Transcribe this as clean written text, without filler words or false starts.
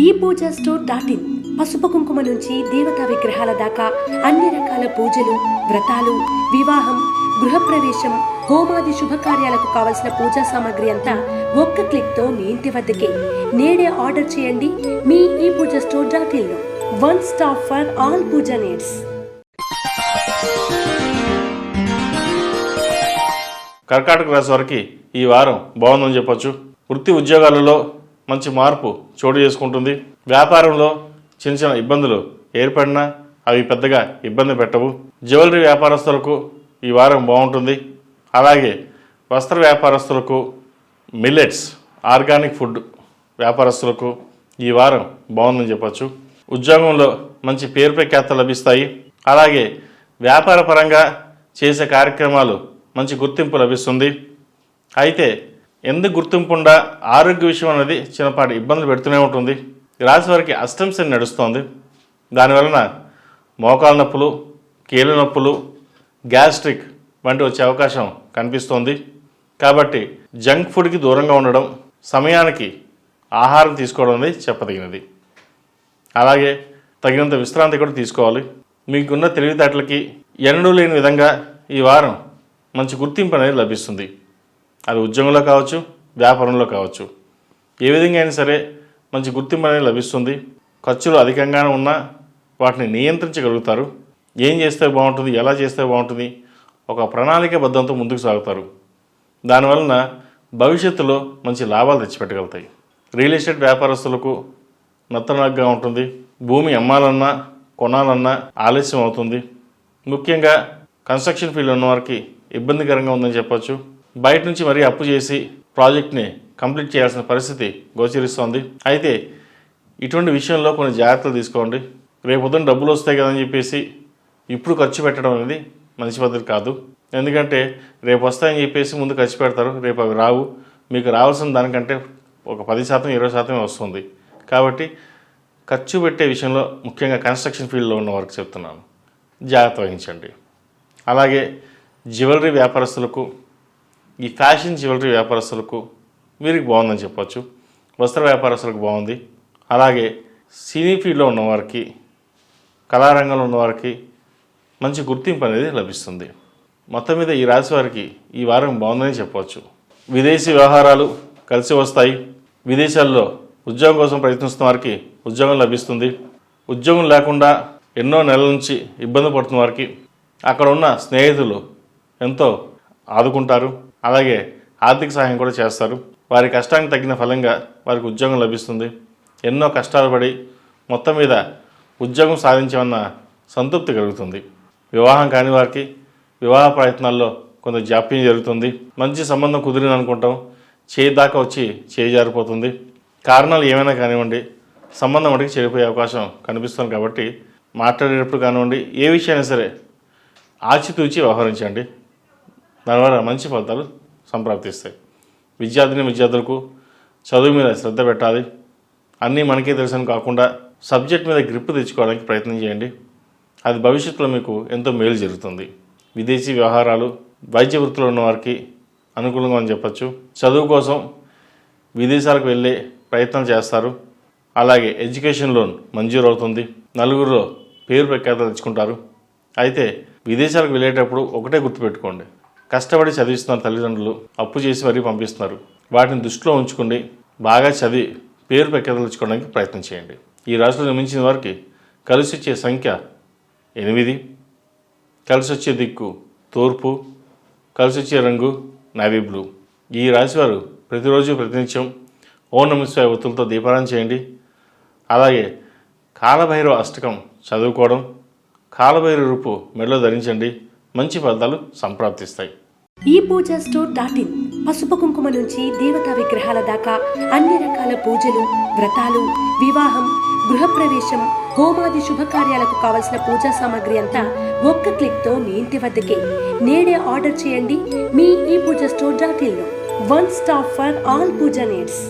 ePoojaStore.in పసుపు కుంకుమ నుంచి దేవతా విగ్రహాల దాకా అన్ని రకాల పూజలు, వ్రతాలు, వివాహం, గృహప్రవేశం, హోమాది శుభకార్యాలకు కావలసిన పూజా సామాగ్రి అంతా ఒక్క క్లిక్తో మీ ఇంటి వద్దకే. నేడే ఆర్డర్ చేయండి మీ ePoojaStore.in లో. One stop for all puja needs. కర్కాటక రాశి వారికి ఈ వారం బాగుందని చెప్పొచ్చు. వృత్తి ఉద్యోగాలలో మంచి మార్పు చోటు చేసుకుంటుంది. వ్యాపారంలో చిన్న చిన్న ఇబ్బందులు ఏర్పడినా అవి పెద్దగా ఇబ్బంది పెట్టవు. జ్యువెలరీ వ్యాపారస్తులకు ఈ వారం బాగుంటుంది. అలాగే వస్త్ర వ్యాపారస్తులకు, మిల్లెట్స్, ఆర్గానిక్ ఫుడ్ వ్యాపారస్తులకు ఈ వారం బాగుందని చెప్పొచ్చు. ఉద్యోగంలో మంచి పేరు ప్రఖ్యాతలు లభిస్తాయి. అలాగే వ్యాపార పరంగా చేసే కార్యక్రమాలు మంచి గుర్తింపు లభిస్తుంది. అయితే ఎందుకు గుర్తింపు ఉండా ఆరోగ్య విషయం అనేది చిన్నపాటి ఇబ్బందులు పెడుతూనే ఉంటుంది. రాశి వారికి అష్టమ శని నడుస్తోంది. దానివలన మోకాళ్ళ నొప్పులు, కీళ్ళ నొప్పులు, గ్యాస్ట్రిక్ వంటి వచ్చే అవకాశం కనిపిస్తోంది. కాబట్టి జంక్ ఫుడ్కి దూరంగా ఉండడం, సమయానికి ఆహారం తీసుకోవడం అనేది చెప్పదగినది. అలాగే తగినంత విశ్రాంతి కూడా తీసుకోవాలి. మీకున్న తెలివితేటలకి ఎన్నడూ లేని విధంగా ఈ వారం మంచి గుర్తింపు అనేది లభిస్తుంది. అది ఉద్యోగంలో కావచ్చు, వ్యాపారంలో కావచ్చు. ఏ విధంగా అయినా సరే మంచి గుర్తింపు అనేది లభిస్తుంది. ఖర్చులు అధికంగానే ఉన్నా వాటిని నియంత్రించగలుగుతారు. ఏం చేస్తే బాగుంటుంది, ఎలా చేస్తే బాగుంటుంది, ఒక ప్రణాళికాబద్ధంతో ముందుకు సాగుతారు. దానివలన భవిష్యత్తులో మంచి లాభాలు తెచ్చిపెట్టగలుగుతాయి. రియల్ ఎస్టేట్ వ్యాపారస్తులకు నత్తనగ్గా ఉంటుంది. భూమి అమ్మాలన్నా కొనాలన్నా ఆలస్యం అవుతుంది. ముఖ్యంగా కన్స్ట్రక్షన్ ఫీల్డ్ ఉన్నవారికి ఇబ్బందికరంగా ఉందని చెప్పొచ్చు. బయట నుంచి మరీ అప్పు చేసి ప్రాజెక్ట్ని కంప్లీట్ చేయాల్సిన పరిస్థితి గోచరిస్తోంది. అయితే ఇటువంటి విషయంలో కొన్ని జాగ్రత్తలు తీసుకోండి. రేపు పొద్దున్న డబ్బులు వస్తాయి కదని చెప్పేసి ఇప్పుడు ఖర్చు పెట్టడం అనేది మంచి పద్ధతి కాదు. ఎందుకంటే రేపు వస్తాయని చెప్పేసి ముందు ఖర్చు పెడతారు, రేపు అవి రావు. మీకు రావాల్సిన దానికంటే ఒక 10%, 20% వస్తుంది. కాబట్టి ఖర్చు పెట్టే విషయంలో ముఖ్యంగా కన్స్ట్రక్షన్ ఫీల్డ్లో ఉన్న వారికి చెప్తున్నాను, జాగ్రత్త వహించండి. అలాగే జ్యువెలరీ వ్యాపారస్తులకు, ఈ ఫ్యాషన్ జ్యువెలరీ వ్యాపారస్తులకు వీరికి బాగుందని చెప్పొచ్చు. వస్త్ర వ్యాపారస్తులకు బాగుంది. అలాగే సినీ ఫీల్డ్లో ఉన్నవారికి, కళారంగంలో ఉన్నవారికి మంచి గుర్తింపు అనేది లభిస్తుంది. మొత్తం మీద ఈ రాశి వారికి ఈ వారం బాగుందని చెప్పవచ్చు. విదేశీ వ్యవహారాలు కలిసి వస్తాయి. విదేశాల్లో ఉద్యోగం కోసం ప్రయత్నిస్తున్న వారికి ఉద్యోగం లభిస్తుంది. ఉద్యోగం లేకుండా ఎన్నో నెలల నుంచి ఇబ్బంది పడుతున్న వారికి అక్కడ ఉన్న స్నేహితులు ఎంతో ఆదుకుంటారు. అలాగే ఆర్థిక సహాయం కూడా చేస్తారు. వారి కష్టానికి తగిన ఫలంగా వారికి ఉద్యోగం లభిస్తుంది. ఎన్నో కష్టాలు పడి మొత్తం మీద ఉద్యోగం సాధించామన్న సంతృప్తి కలుగుతుంది. వివాహం కాని వారికి వివాహ ప్రయత్నాల్లో కొంత జాప్యం జరుగుతుంది. మంచి సంబంధం కుదిరింది అనుకుంటాం, చేయి దాకా వచ్చి చేయి జారిపోతుంది. కారణాలు ఏమైనా కానివ్వండి, సంబంధం వాటికి చెడిపోయే అవకాశం కనిపిస్తుంది. కాబట్టి మాట్లాడేటప్పుడు కానివ్వండి, ఏ విషయమైనా సరే ఆచితూచి వ్యవహరించండి. దానివల్ల మంచి ఫలితాలు సంప్రాప్తిస్తాయి. విద్యార్థులకు చదువు మీద శ్రద్ధ పెట్టాలి. అన్నీ మనకే తెలుసని కాకుండా సబ్జెక్ట్ మీద గ్రిప్ తెచ్చుకోవడానికి ప్రయత్నం చేయండి. అది భవిష్యత్తులో మీకు ఎంతో మేలు జరుగుతుంది. విదేశీ వ్యవహారాలు, వైద్య వృత్తిలో ఉన్నవారికి అనుకూలంగా అని చెప్పచ్చు. చదువు కోసం విదేశాలకు వెళ్ళే ప్రయత్నాలు చేస్తారు. అలాగే ఎడ్యుకేషన్ లోన్ మంజూరు అవుతుంది. నలుగురిలో పేరు ప్రఖ్యాతలు తెచ్చుకుంటారు. అయితే విదేశాలకు వెళ్ళేటప్పుడు ఒకటే గుర్తుపెట్టుకోండి, కష్టపడి చదివిస్తున్నారు తల్లిదండ్రులు, అప్పు చేసి మరీ పంపిస్తున్నారు. వాటిని దృష్టిలో ఉంచుకోండి. బాగా చదివి పేరు ప్రఖ్యాతలు తెచ్చుకోవడానికి ప్రయత్నం చేయండి. ఈ రాశిలో జన్మించిన వారికి కలిసి వచ్చే సంఖ్య 8, కలిసి వచ్చే దిక్కు తూర్పు, కలిసి వచ్చే రంగు నేవీ బ్లూ. ఈ రాశి వారు ప్రతిరోజు ప్రతినిత్యం ఓం నమః శివాయ ఒత్తులతో దీపారాధన చేయండి. అలాగే కాలభైరవ అష్టకం చదువుకోవడం, కాలభైరవ రూపు మెడలో ధరించండి. మంచి ఫలితాలు సంప్రాప్తిస్తాయి. ePoojaStore.in పసుపు కుంకుమ నుంచి దేవతా విగ్రహాల దాకా అన్ని రకాల పూజలు, వ్రతాలు, వివాహం, గృహప్రవేశం, హోమాది శుభకార్యాలకు కావలసిన పూజా సామాగ్రి అంతా ఒక్క క్లిక్తో మీ ఇంటి వద్దకే. నేడే ఆర్డర్ చేయండి మీ ePoojaStore.in లో. One stop for all puja needs.